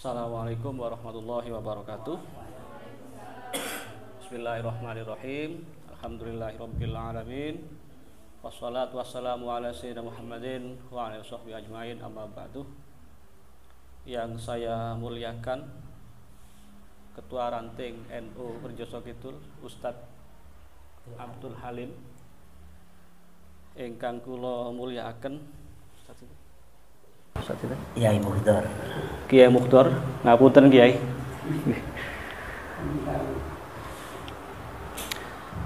Assalamualaikum warahmatullahi wabarakatuh. Bismillahirrahmanirrahim. Alhamdulillahirabbil alamin. Wassalatu wassalamu ala sayyidina Muhammadin wa ala sahbihi ajmain, amma ba'du. Yang saya muliakan Ketua Ranting NU Rejoso Kidul Ustadz Abdul Halim, ingkang kula mulyakaken Kiai Mukhtar. Kiai Mukhtar, ngapunten Kiai.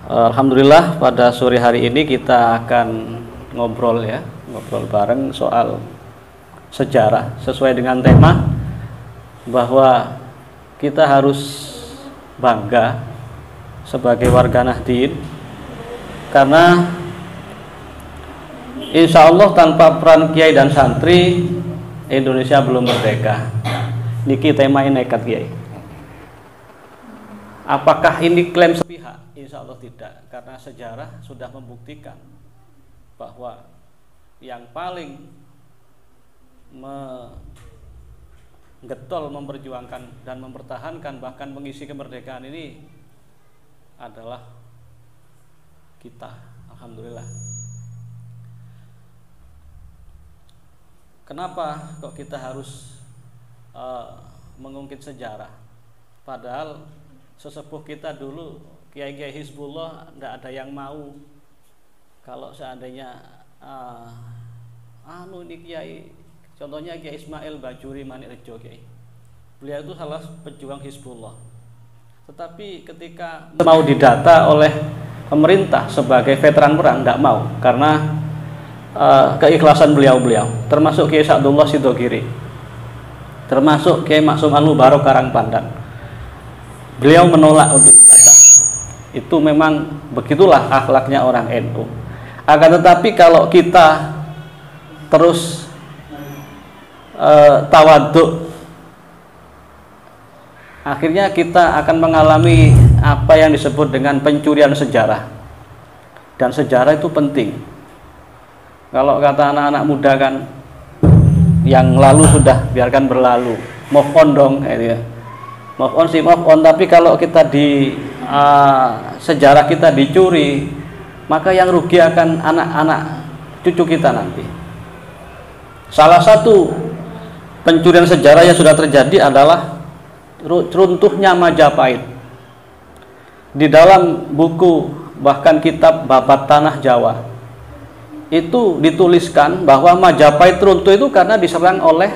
Alhamdulillah pada sore hari ini kita akan ngobrol bareng soal sejarah sesuai dengan tema bahwa kita harus bangga sebagai warga Nahdien karena insya Allah tanpa peran kiai dan santri Indonesia belum merdeka. Niki tema ini nekat Kiai. Apakah ini klaim sepihak? Insya Allah tidak, karena sejarah sudah membuktikan bahwa yang paling menggetol, memperjuangkan dan mempertahankan bahkan mengisi kemerdekaan ini adalah kita. Alhamdulillah. Kenapa kok kita harus mengungkit sejarah? Padahal sesepuh kita dulu, kiai-kiai Hizbullah, tidak ada yang mau kalau seandainya ini kiai, contohnya Kiai Ismail Bajuri Manikrejo, Kiai. Beliau itu salah pejuang Hizbullah. Tetapi ketika mau didata oleh pemerintah sebagai veteran perang, tidak mau karena keikhlasan beliau, termasuk Kiai Sa'dullah Sidogiri, termasuk Kiai Maksum Al-Mubarok Karangpandan. Beliau menolak untuk didata. Itu memang begitulah akhlaknya orang NU. Akan tetapi kalau kita terus tawaduk, akhirnya kita akan mengalami apa yang disebut dengan pencurian sejarah. Dan sejarah itu penting. Kalau kata anak-anak muda kan, yang lalu sudah biarkan berlalu, move on dong, ya. Move on sih move on, tapi kalau kita di sejarah kita dicuri, maka yang rugi akan anak-anak cucu kita nanti. Salah satu pencurian sejarah yang sudah terjadi adalah runtuhnya Majapahit. Di dalam buku bahkan kitab Babat Tanah Jawa itu dituliskan bahwa Majapahit runtuh itu karena diserang oleh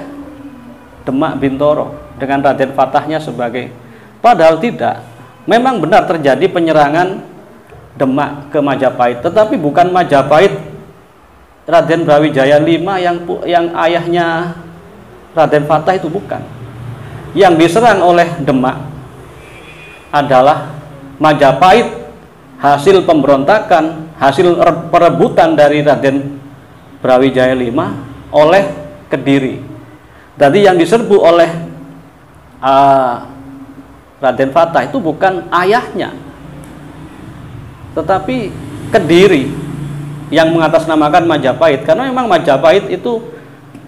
Demak Bintoro dengan Raden Fatahnya sebagai, padahal tidak. Memang benar terjadi penyerangan Demak ke Majapahit, tetapi bukan Majapahit Raden Brawijaya V yang ayahnya Raden Fatah, itu bukan. Yang diserang oleh Demak adalah Majapahit, hasil pemberontakan, hasil perebutan dari Raden Brawijaya V oleh Kediri. Tadi yang diserbu oleh Raden Fatah itu bukan ayahnya, tetapi Kediri yang mengatasnamakan Majapahit, karena memang Majapahit itu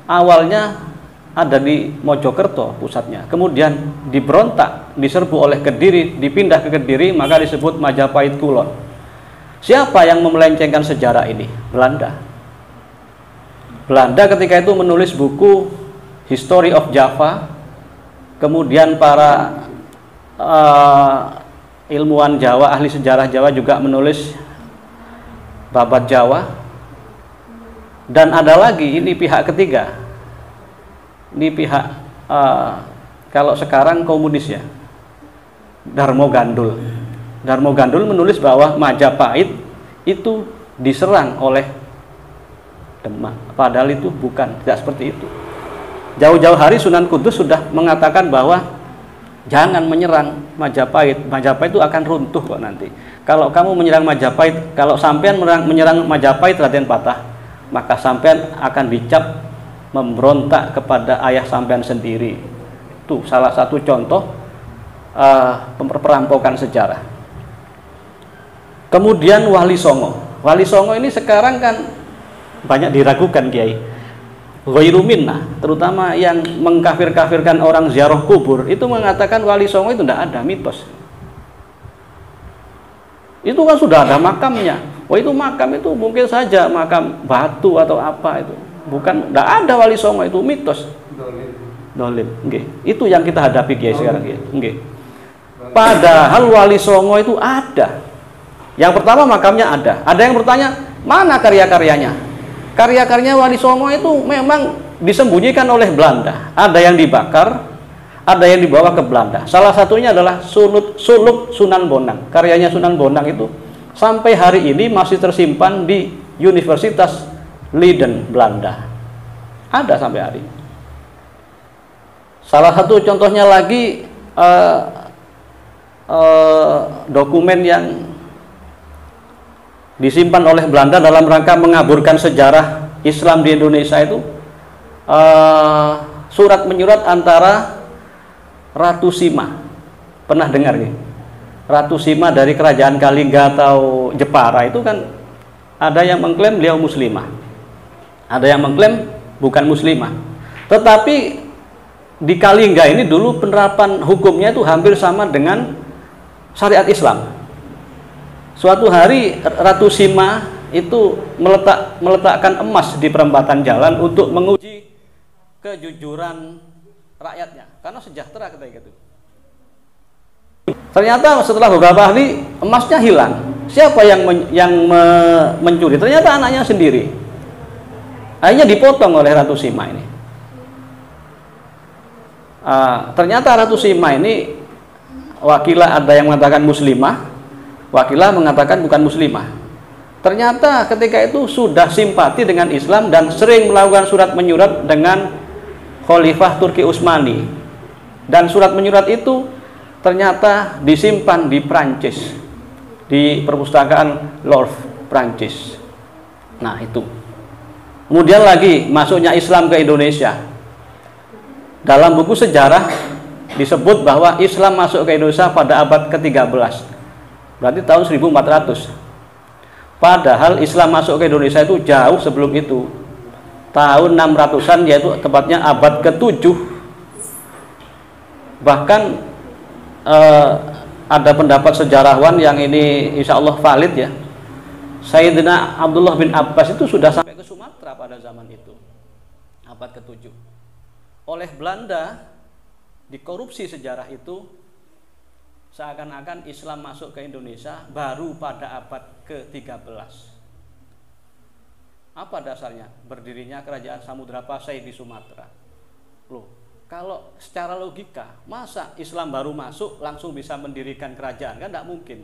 awalnya ada di Mojokerto pusatnya, kemudian diberontak, diserbu oleh Kediri, dipindah ke Kediri, maka disebut Majapahit Kulon. Siapa yang memelencengkan sejarah ini? Belanda. Belanda ketika itu menulis buku History of Java, kemudian para ilmuwan Jawa, ahli sejarah Jawa juga menulis Babat Jawa, dan ada lagi, ini pihak ketiga, ini pihak kalau sekarang komunis ya, Darmo Gandul. Darmo Gandul menulis bahwa Majapahit itu diserang oleh Demak, padahal itu bukan, tidak seperti itu. Jauh-jauh hari Sunan Kudus sudah mengatakan bahwa jangan menyerang Majapahit, Majapahit itu akan runtuh kok nanti. Kalau kamu menyerang Majapahit, kalau sampean menyerang Majapahit Raden Patah, maka sampean akan dicap memberontak kepada ayah sampean sendiri. Itu salah satu contoh perampokan sejarah. Kemudian Wali Songo. Wali Songo ini sekarang kan banyak diragukan, Kiai. ghairu minnah, terutama yang mengkafir-kafirkan orang ziarah kubur, itu mengatakan Wali Songo itu tidak ada, mitos. Itu kan sudah ada makamnya. Oh, itu makam itu mungkin saja makam batu atau apa itu. Bukan, tidak ada Wali Songo, itu mitos. Dolim. Okay. Itu yang kita hadapi guys sekarang ya. Okay. Padahal Wali Songo itu ada. Yang pertama makamnya ada. Ada yang bertanya, mana karya-karyanya? Karya-karyanya Wali Songo itu memang disembunyikan oleh Belanda. Ada yang dibakar, ada yang dibawa ke Belanda. Salah satunya adalah suluk Sunan Bonang. Karyanya Sunan Bonang itu sampai hari ini masih tersimpan di Universitas Leiden, Belanda. Ada sampai hari ini. Salah satu contohnya lagi dokumen yang disimpan oleh Belanda dalam rangka mengaburkan sejarah Islam di Indonesia itu surat menyurat antara Ratu Sima. Pernah dengar nih? Ratu Sima dari kerajaan Kalingga atau Jepara itu kan ada yang mengklaim beliau muslimah, ada yang mengklaim bukan muslimah. Tetapi di Kalingga ini dulu penerapan hukumnya itu hampir sama dengan syariat Islam. Suatu hari Ratu Sima itu meletakkan emas di perempatan jalan untuk menguji kejujuran rakyatnya, karena sejahtera ketika itu. Ternyata setelah beberapa hari emasnya hilang. Siapa yang mencuri? Ternyata anaknya sendiri. Akhirnya dipotong oleh Ratu Sima ini. Ternyata Ratu Sima ini wakilah ada yang mengatakan muslimah, wakilah mengatakan bukan muslimah. Ternyata ketika itu sudah simpati dengan Islam dan sering melakukan surat menyurat dengan Khalifah Turki Utsmani. Dan surat menyurat itu ternyata disimpan di Prancis, di perpustakaan Louvre, Prancis. Nah itu. Kemudian lagi masuknya Islam ke Indonesia. Dalam buku sejarah disebut bahwa Islam masuk ke Indonesia pada abad ke-13. Berarti tahun 1400. Padahal Islam masuk ke Indonesia itu jauh sebelum itu. Tahun 600-an, yaitu tepatnya abad ke-7. Bahkan ada pendapat sejarawan yang ini insya Allah valid ya. Sayyidina Abdullah bin Abbas itu sudah sampai ke Sumatera pada zaman itu. Abad ke-7. Oleh Belanda dikorupsi sejarah itu, seakan-akan Islam masuk ke Indonesia baru pada abad ke-13. Apa dasarnya? Berdirinya kerajaan Samudra Pasai di Sumatera. Loh, kalau secara logika, masa Islam baru masuk langsung bisa mendirikan kerajaan? Kan tidak mungkin.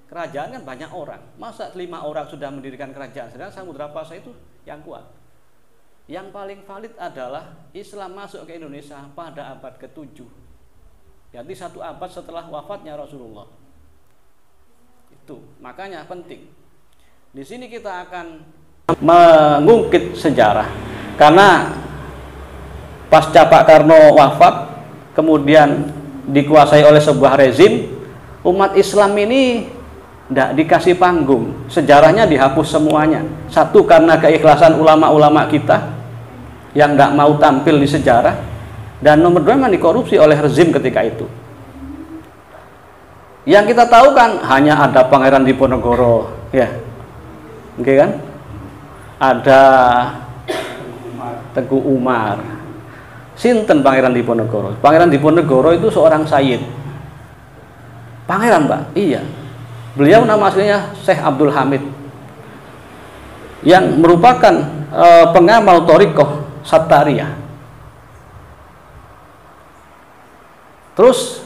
Kerajaan kan banyak orang. Masa 5 orang sudah mendirikan kerajaan? Sedangkan Samudra Pasai itu yang kuat. Yang paling valid adalah Islam masuk ke Indonesia pada abad ke-7. Jadi 1 abad setelah wafatnya Rasulullah. Itu makanya penting. Di sini kita akan mengungkit sejarah, karena pasca Pak Karno wafat, kemudian dikuasai oleh sebuah rezim, umat Islam ini tidak dikasih panggung, sejarahnya dihapus semuanya. Satu, karena keikhlasan ulama-ulama kita yang tidak mau tampil di sejarah, dan nomor 2 memang dikorupsi oleh rezim ketika itu. Yang kita tahu kan hanya ada Pangeran Diponegoro, ya, oke kan? Ada Tengku Umar. Sinten Pangeran Diponegoro? Pangeran Diponegoro itu seorang sayyid. Pangeran, Pak? Iya. Beliau nama aslinya Syekh Abdul Hamid, yang merupakan pengamal thariqah Sattariyah. Terus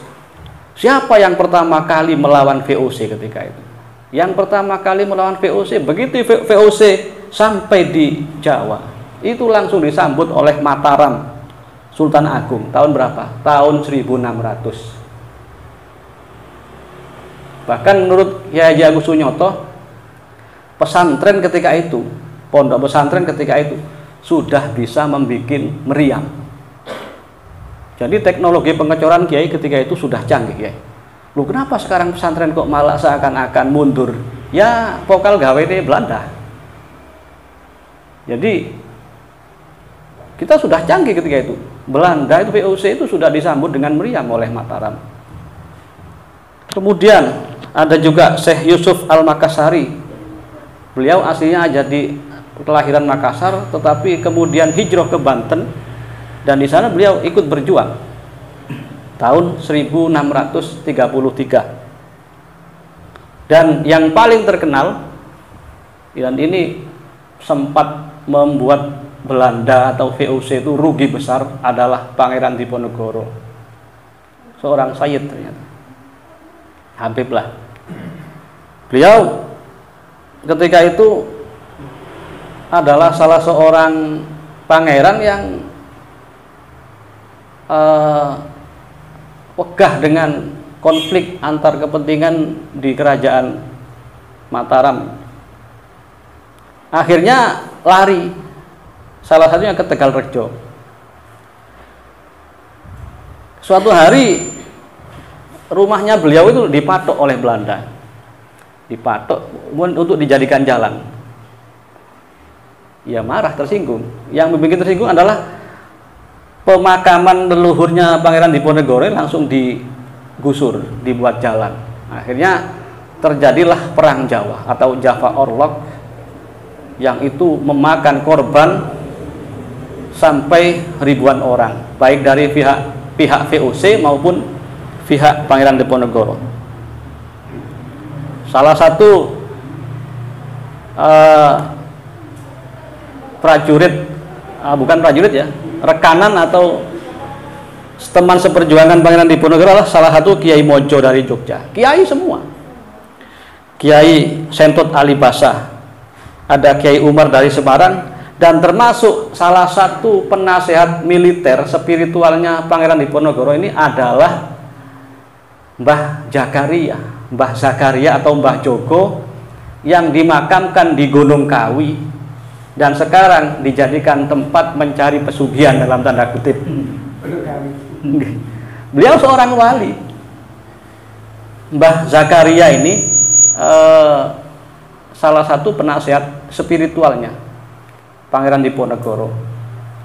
siapa yang pertama kali melawan VOC ketika itu? Yang pertama kali melawan VOC, begitu VOC sampai di Jawa, itu langsung disambut oleh Mataram Sultan Agung. Tahun berapa? Tahun 1600. Bahkan menurut Kiai Haji Agus Sunyoto, pesantren ketika itu, pondok pesantren ketika itu sudah bisa membuat meriam. Jadi teknologi pengecoran kiai ketika itu sudah canggih ya. Loh, kenapa sekarang pesantren kok malah seakan-akan mundur? Ya vokal gawe ini Belanda. Jadi Kita sudah canggih ketika itu. Belanda itu VOC itu sudah disambut dengan meriah oleh Mataram. Kemudian ada juga Syekh Yusuf Al-Makassari. Beliau aslinya jadi kelahiran Makassar, tetapi kemudian hijrah ke Banten, dan di sana beliau ikut berjuang tahun 1633. Dan yang paling terkenal, dan ini sempat membuat Belanda atau VOC itu rugi besar, adalah Pangeran Diponegoro, seorang Sayyid ternyata, Habib lah. Beliau ketika itu adalah salah seorang pangeran yang wegah dengan konflik antar kepentingan di kerajaan Mataram. Akhirnya lari, salah satunya ke Tegalrejo. Suatu hari rumahnya beliau itu dipatok oleh Belanda, dipatok untuk dijadikan jalan. Ya marah, tersinggung. Yang membuat tersinggung adalah pemakaman leluhurnya Pangeran Diponegoro langsung digusur, dibuat jalan. Akhirnya terjadilah Perang Jawa atau Java Orlog, yang itu memakan korban sampai ribuan orang, baik dari pihak VOC maupun pihak Pangeran Diponegoro. Salah satu prajurit, bukan prajurit ya, rekanan atau teman seperjuangan Pangeran Diponegoro adalah salah satu Kiai Mojo dari Jogja. Kiai semua, Kiai Sentot Ali Basah, ada Kiai Umar dari Semarang, dan termasuk salah satu penasehat militer spiritualnya Pangeran Diponegoro ini adalah Mbah Zakaria atau Mbah Jogo, yang dimakamkan di Gunung Kawi dan sekarang dijadikan tempat mencari pesugihan dalam tanda kutip. Beliau seorang wali. Mbah Zakaria ini salah satu penasehat spiritualnya Pangeran Diponegoro.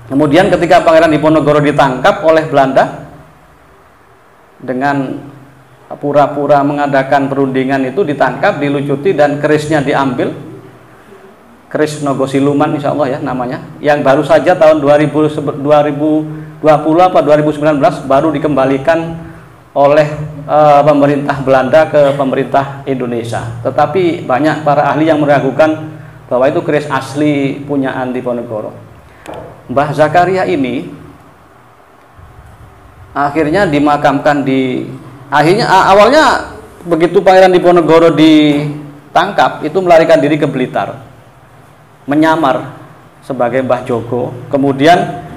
Kemudian ketika Pangeran Diponegoro ditangkap oleh Belanda, dengan pura-pura mengadakan perundingan itu ditangkap, dilucuti, dan kerisnya diambil. Keris Nogosiluman insya Allah ya namanya, yang baru saja tahun 2020 apa 2019 baru dikembalikan oleh pemerintah Belanda ke pemerintah Indonesia. Tetapi banyak para ahli yang meragukan bahwa itu keris asli punyaan Diponegoro. Mbah Zakaria ini akhirnya dimakamkan awalnya begitu Pangeran Diponegoro ditangkap, itu melarikan diri ke Blitar, menyamar sebagai Mbah Jogo. Kemudian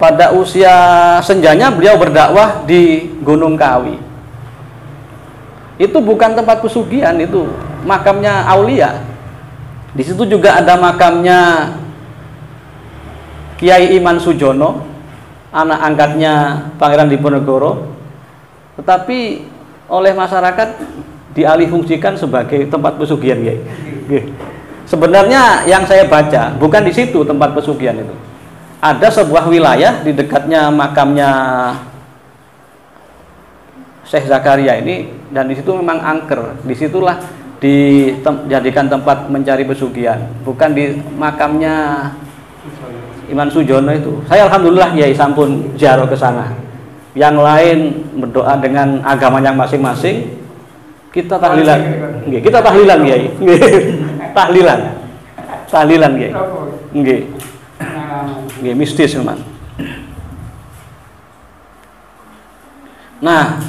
pada usia senjanya beliau berdakwah di Gunung Kawi. Itu bukan tempat pesugihan, itu makamnya aulia. Di situ juga ada makamnya Kiai Iman Sujono, anak angkatnya Pangeran Diponegoro, tetapi oleh masyarakat dialihfungsikan sebagai tempat pesugihan, Kiai. Sebenarnya yang saya baca bukan di situ tempat pesugihan itu. Ada sebuah wilayah di dekatnya makamnya Syekh Zakaria ini, dan di situ memang angker. Disitulah dijadikan tempat mencari pesugihan, bukan di makamnya Iman Sujono itu. Saya alhamdulillah ya sampun ziarah ke sana. Yang lain berdoa dengan agamanya masing-masing. Kita tahlilan. Nggih, kita tahlilan Kiai. Tahlilan Kiai. Nggih. Nggih mistis, teman. Nah,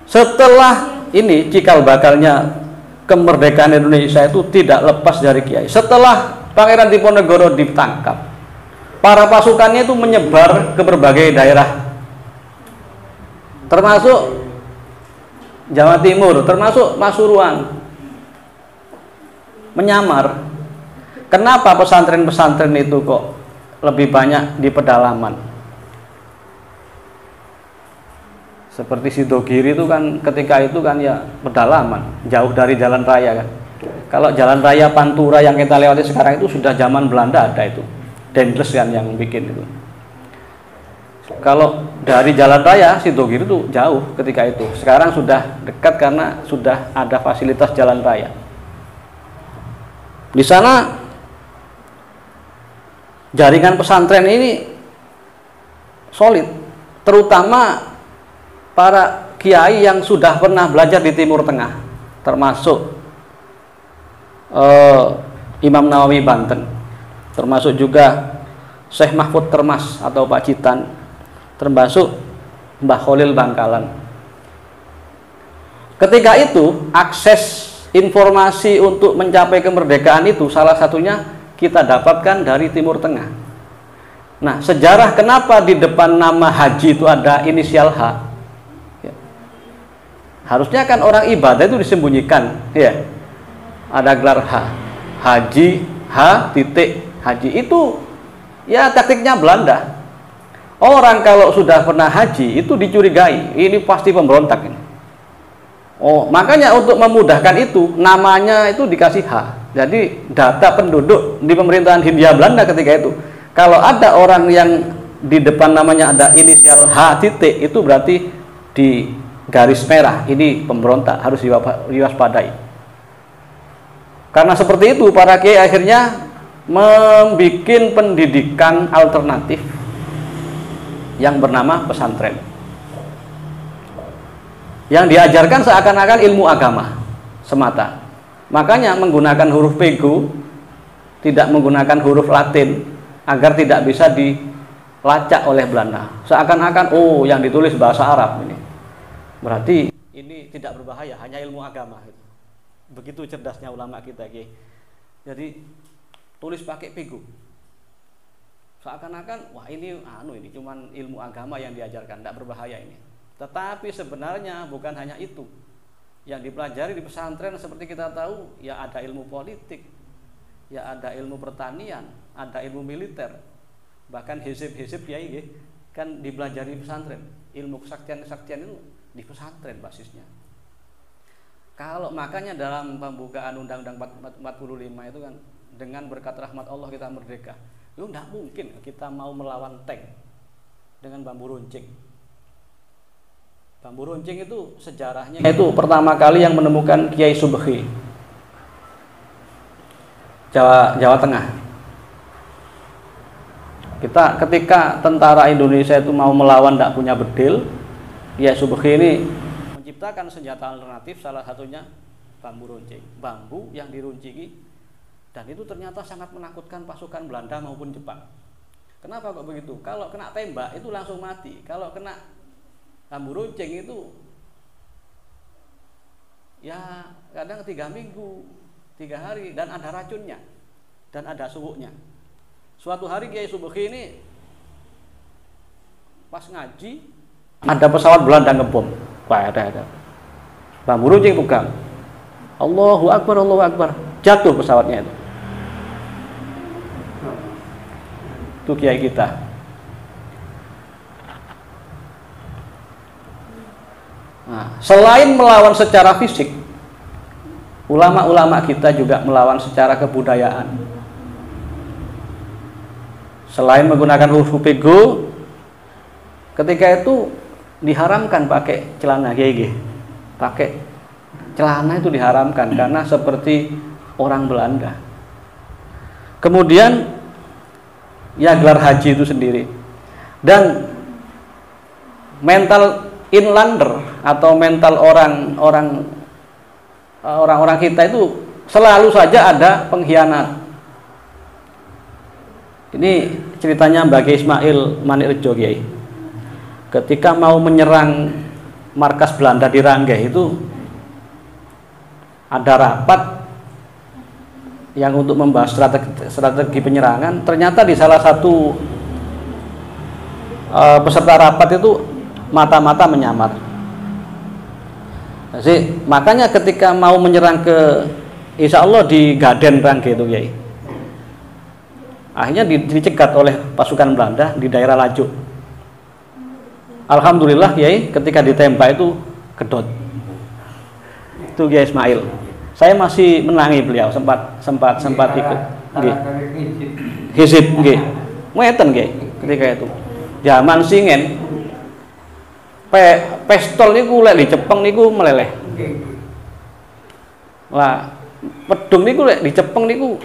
setelah ini cikal bakalnya kemerdekaan Indonesia itu tidak lepas dari Kiai. Setelah Pangeran Diponegoro ditangkap, para pasukannya itu menyebar ke berbagai daerah, termasuk Jawa Timur, termasuk Pasuruan, menyamar. Kenapa pesantren-pesantren itu kok lebih banyak di pedalaman? Seperti Sidogiri itu kan ketika itu kan ya pedalaman, jauh dari jalan raya kan. Kalau jalan raya Pantura yang kita lewati sekarang itu sudah zaman Belanda ada itu. Dendles kan yang bikin itu. Kalau dari jalan raya Sidogiri itu jauh ketika itu. Sekarang sudah dekat karena sudah ada fasilitas jalan raya. Di sana jaringan pesantren ini solid, terutama para kiai yang sudah pernah belajar di Timur Tengah, termasuk Imam Nawawi Banten, termasuk juga Syekh Mahfud Termas atau Pak Citan, termasuk Mbah Khalil Bangkalan. Ketika itu akses informasi untuk mencapai kemerdekaan itu salah satunya kita dapatkan dari Timur Tengah. Nah, sejarah kenapa di depan nama haji itu ada inisial H? Ya. Harusnya kan orang ibadah itu disembunyikan, ya. Ada gelar H, haji, H titik haji, itu ya taktiknya Belanda. Orang kalau sudah pernah haji itu dicurigai, ini pasti pemberontak ini. Oh, makanya untuk memudahkan itu namanya itu dikasih H. Jadi data penduduk di pemerintahan Hindia Belanda ketika itu, kalau ada orang yang di depan namanya ada inisial H titik, itu berarti di garis merah, ini pemberontak, harus diwaspadai. Karena seperti itu para kiai akhirnya membuat pendidikan alternatif yang bernama pesantren, yang diajarkan seakan-akan ilmu agama semata. Makanya menggunakan huruf pego, tidak menggunakan huruf Latin, agar tidak bisa dilacak oleh Belanda. Seakan-akan oh yang ditulis bahasa Arab ini, berarti ini tidak berbahaya, hanya ilmu agama. Begitu cerdasnya ulama kita, Ki. Jadi tulis pakai pego, seakan-akan wah ini cuman ilmu agama yang diajarkan, tidak berbahaya ini. Tetapi sebenarnya bukan hanya itu yang dipelajari di pesantren. Seperti kita tahu, ya ada ilmu politik, ya ada ilmu pertanian, ada ilmu militer, bahkan hizib-hizib ya kan dipelajari di pesantren. Ilmu kesaktian itu di pesantren basisnya. Kalau makanya dalam pembukaan Undang-Undang 45 itu kan, dengan berkat rahmat Allah kita merdeka. Lu tidak mungkin kita mau melawan tank dengan bambu runcing. Bambu runcing itu sejarahnya itu pertama kali yang menemukan Kiai Subhi, Jawa Tengah. Ketika tentara Indonesia itu mau melawan tidak punya bedil, Kiai Subhi ini menciptakan senjata alternatif, salah satunya bambu runcing. Bambu yang diruncingi, dan itu ternyata sangat menakutkan pasukan Belanda maupun Jepang. Kenapa kok begitu? Kalau kena tembak itu langsung mati. Kalau kena bambu runcing itu ya kadang 3 minggu, 3 hari, dan ada racunnya dan ada suhunya. Suatu hari Kiai Subhi ini pas ngaji, ada pesawat Belanda ngebom. Wah, ada bambu runcing pegang. Allahu Akbar, Allahu Akbar. Jatuh pesawatnya itu. Itu kiai kita. Nah, selain melawan secara fisik, ulama-ulama kita juga melawan secara kebudayaan. Selain menggunakan huruf pego, ketika itu diharamkan pakai celana GG. Pakai celana itu diharamkan karena seperti orang Belanda. Kemudian ya gelar haji itu sendiri, dan mental inlander atau mental orang-orang kita itu selalu saja ada pengkhianat. Ini ceritanya Mbak Ismail Manikrejo, Kiai. Ketika mau menyerang markas Belanda di Ranggeh itu ada rapat yang untuk membahas strategi penyerangan. Ternyata di salah satu peserta rapat itu mata-mata menyamar. Jadi makanya ketika mau menyerang ke, insya Allah di Gaden Ranggeh itu, Kiai, akhirnya dicegat oleh pasukan Belanda di daerah Lajuk. Alhamdulillah, Kiai, ketika ditembak itu kedot. Itu Kiai Ismail. Saya masih menangi beliau, sempat ikut. Hizib, Ngeten nggih ketika itu. Zaman singen pistol niku lek dicepeng niku meleleh. Lah pedhung niku lek dicepeng niku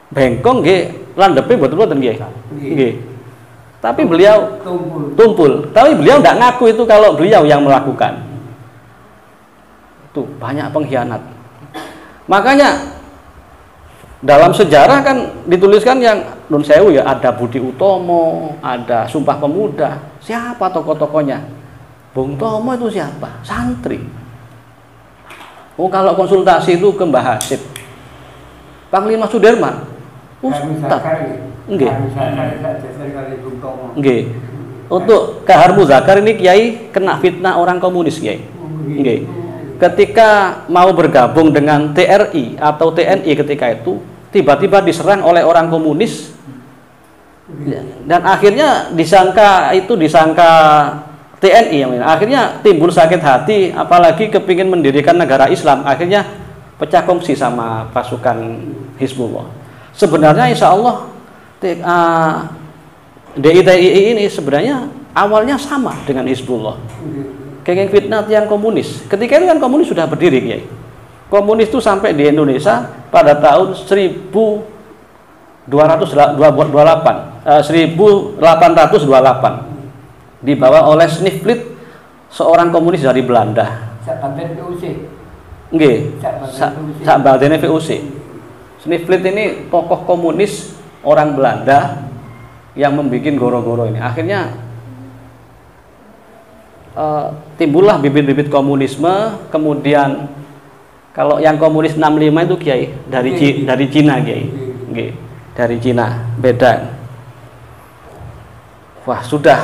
bengkong nggih, landepe mboten-mboten nggih. Nggih. Tapi beliau tumpul. Tapi beliau tidak ngaku itu kalau beliau yang melakukan. Tuh banyak pengkhianat. Makanya dalam sejarah kan dituliskan yang Nun Sewu ya, ada Budi Utomo, ada Sumpah Pemuda. Siapa tokoh-tokohnya? Bung Tomo itu siapa? Santri. Oh, kalau konsultasi itu ke Mbah Hasyim. Panglima Sudirman. Ustaz. Nggih. Nggih. Untuk Kahar Muzakar ini Kiai kena fitnah orang komunis, Kiai. Nggih. Ketika mau bergabung dengan TRI atau TNI ketika itu tiba-tiba diserang oleh orang komunis dan akhirnya disangka TNI, akhirnya timbul sakit hati, apalagi kepingin mendirikan negara Islam, akhirnya pecah kongsi sama pasukan Hizbullah. Sebenarnya insya Allah DITII ini sebenarnya awalnya sama dengan Hizbullah. Geng fitnah yang komunis. Ketika itu kan komunis sudah berdiri, Kiai. Komunis itu sampai di Indonesia pada tahun 1828 dibawa oleh Sniflit, seorang komunis dari Belanda. Nggih, Sakbaldene VOC. Sniflit ini tokoh komunis orang Belanda yang membuat goro-goro ini. Akhirnya timbullah bibit-bibit komunisme. Kemudian kalau yang komunis 65 itu Kiai dari Cina, Kiai. Nggih, dari Cina, beda. Wah, sudah.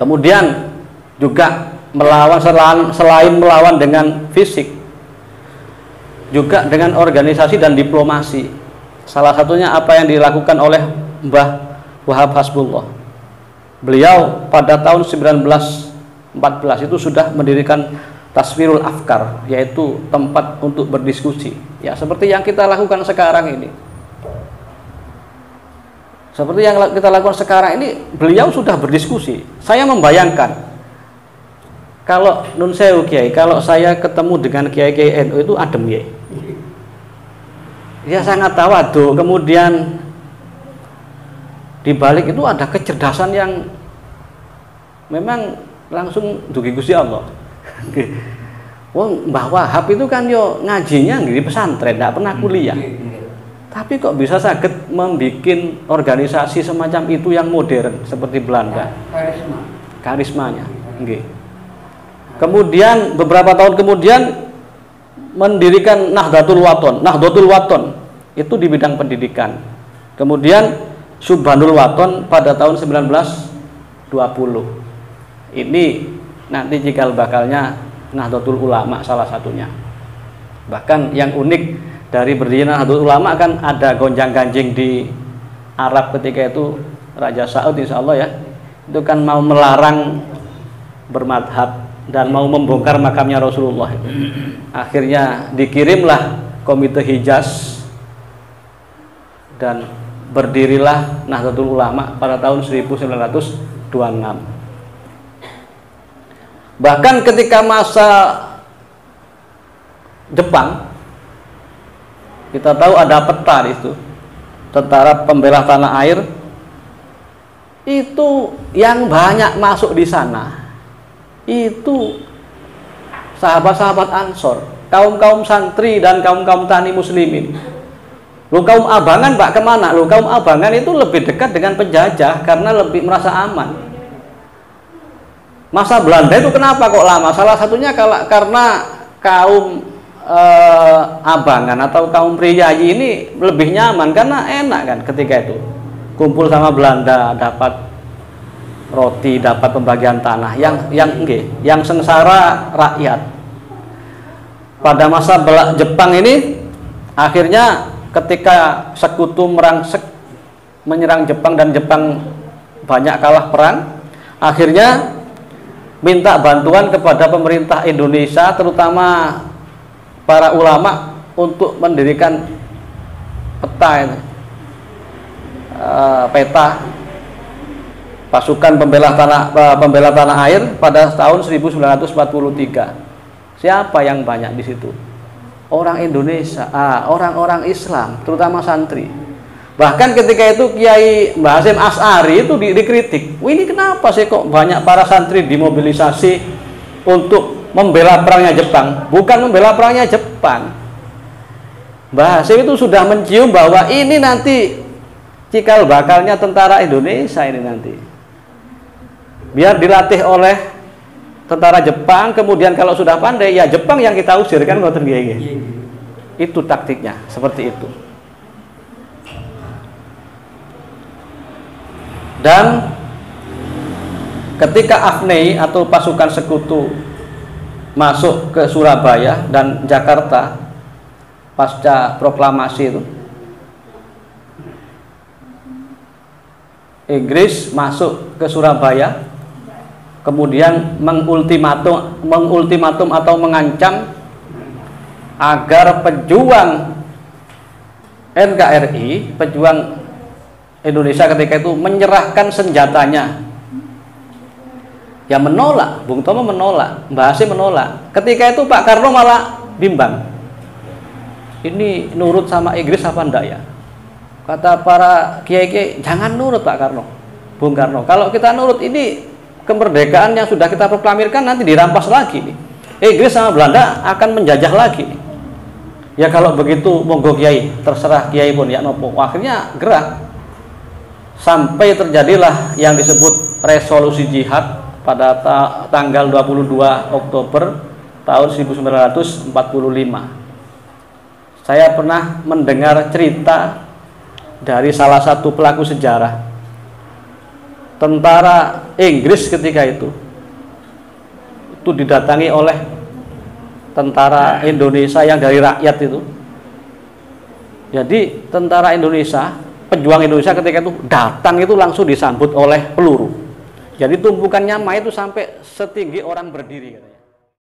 Kemudian juga melawan, selain melawan dengan fisik, juga dengan organisasi dan diplomasi. Salah satunya apa yang dilakukan oleh Mbah Wahab Hasbullah. Beliau pada tahun 1914 itu sudah mendirikan Taswirul Afkar, yaitu tempat untuk berdiskusi. Ya, seperti yang kita lakukan sekarang ini. Seperti yang kita lakukan sekarang ini, beliau sudah berdiskusi. Saya membayangkan kalau Nun Sewu, Kiai, kalau saya ketemu dengan Kiai-Kiai NU itu adem, Kiai. Ya sangat tawadu. Kemudian di balik itu ada kecerdasan yang memang langsung dugi Gusti Allah. Wong Mbah Wahab itu kan yo ngajinya di pesantren, tidak pernah kuliah. Tapi kok bisa sakit membuat organisasi semacam itu yang modern seperti Belanda. Karismanya. Nggih. Kemudian beberapa tahun kemudian mendirikan Nahdlatul Wathon itu di bidang pendidikan. Kemudian Subhanul Wathon pada tahun 1920. Ini nanti cikal bakalnya Nahdlatul Ulama salah satunya. Bahkan yang unik dari berdirinya Nahdlatul Ulama kan ada gonjang-ganjing di Arab ketika itu, Raja Saud insya Allah ya, itu kan mau melarang bermadhab dan mau membongkar makamnya Rasulullah itu. Akhirnya dikirimlah Komite Hijaz dan berdirilah Nahdlatul Ulama pada tahun 1926. Bahkan ketika masa Jepang, kita tahu ada peta itu, Tentara Pembela Tanah Air, itu yang banyak masuk di sana itu sahabat-sahabat Ansor, kaum-kaum santri dan kaum-kaum tani muslimin. Loh, kaum abangan Pak kemana? Loh, kaum abangan itu lebih dekat dengan penjajah karena lebih merasa aman. Masa Belanda itu kenapa kok lama? Salah satunya karena kaum abangan atau kaum priyayi ini lebih nyaman karena enak kan ketika itu. Kumpul sama Belanda, dapat roti, dapat pembagian tanah. Yang sengsara rakyat. Pada masa Jepang ini akhirnya ketika sekutu menyerang Jepang dan Jepang banyak kalah perang, akhirnya minta bantuan kepada pemerintah Indonesia, terutama para ulama, untuk mendirikan peta itu, peta pasukan pembela tanah air pada tahun 1943. Siapa yang banyak di situ? Orang Indonesia, orang-orang Islam, terutama santri. Bahkan ketika itu Kiai Mbah Hasyim Asy'ari itu dikritik. Wah, ini kenapa sih kok banyak para santri dimobilisasi untuk membela perangnya Jepang? Bukan membela perangnya Jepang. Mbah Hasyim itu sudah mencium bahwa ini nanti cikal bakalnya tentara Indonesia ini nanti. Biar dilatih oleh tentara Jepang, kemudian kalau sudah pandai ya Jepang yang kita usir, kan ngoten nggih. Itu taktiknya, seperti itu. Dan ketika AFNEI atau pasukan sekutu masuk ke Surabaya dan Jakarta pasca proklamasi itu, Inggris masuk ke Surabaya, kemudian mengultimatum atau mengancam agar pejuang NKRI, pejuang Indonesia ketika itu menyerahkan senjatanya. Ya menolak, Bung Tomo menolak, Mbah Hasyim menolak. Ketika itu Pak Karno malah bimbang. Ini nurut sama Inggris apa enggak ya? Kata para kiai-kiai, jangan nurut Pak Karno, Bung Karno. Kalau kita nurut, ini kemerdekaan yang sudah kita proklamirkan nanti dirampas lagi nih. Inggris sama Belanda akan menjajah lagi nih. Ya kalau begitu monggo Kiai, terserah Kiai pun ya nopo. Akhirnya gerak. Sampai terjadilah yang disebut resolusi jihad pada tanggal 22 Oktober tahun 1945. Saya pernah mendengar cerita dari salah satu pelaku sejarah. Tentara Inggris ketika itu didatangi oleh tentara Indonesia yang dari rakyat itu. Jadi tentara Indonesia, pejuang Indonesia ketika itu datang itu langsung disambut oleh peluru. Jadi tumpukan nyamai itu sampai setinggi orang berdiri katanya.